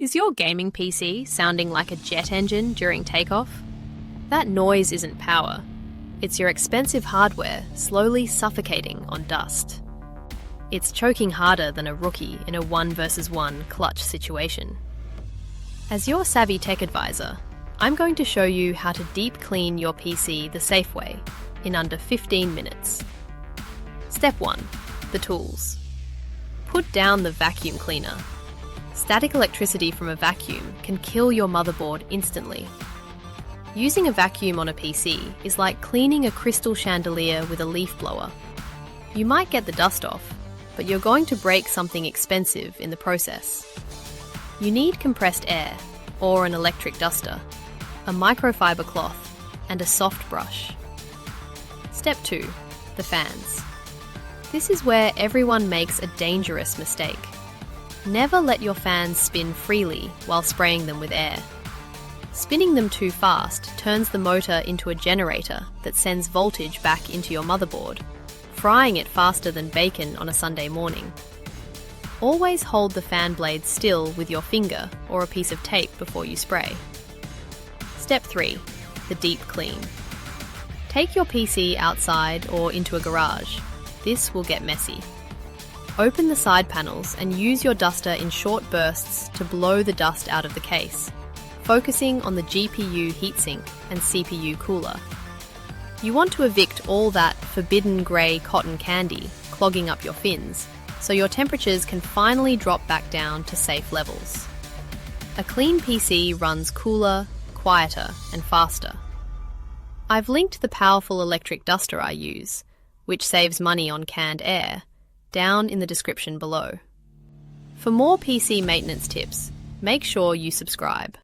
Is your gaming PC sounding like a jet engine during takeoff? That noise isn't power. It's your expensive hardware slowly suffocating on dust. It's choking harder than a rookie in a 1 versus 1 clutch situation. As your savvy tech advisor, I'm going to show you how to deep clean your PC the safe way in under 15 minutes. Step 1. The tools. Put down the vacuum cleaner. Static electricity from a vacuum can kill your motherboard instantly. Using a vacuum on a PC is like cleaning a crystal chandelier with a leaf blower. You might get the dust off, but you're going to break something expensive in the process. You need compressed air, or an electric duster, a microfiber cloth, and a soft brush. Step 2. The fans. This is where everyone makes a dangerous mistake. Never let your fans spin freely while spraying them with air. Spinning them too fast turns the motor into a generator that sends voltage back into your motherboard, frying it faster than bacon on a Sunday morning. Always hold the fan blade still with your finger or a piece of tape before you spray. Step 3. The deep clean. Take your PC outside or into a garage. This will get messy. Open the side panels and use your duster in short bursts to blow the dust out of the case, focusing on the GPU heatsink and CPU cooler. You want to evict all that forbidden grey cotton candy clogging up your fins, so your temperatures can finally drop back down to safe levels. A clean PC runs cooler, quieter, and faster. I've linked the powerful electric duster I use, which saves money on canned air, down in the description below. For more PC maintenance tips, make sure you subscribe.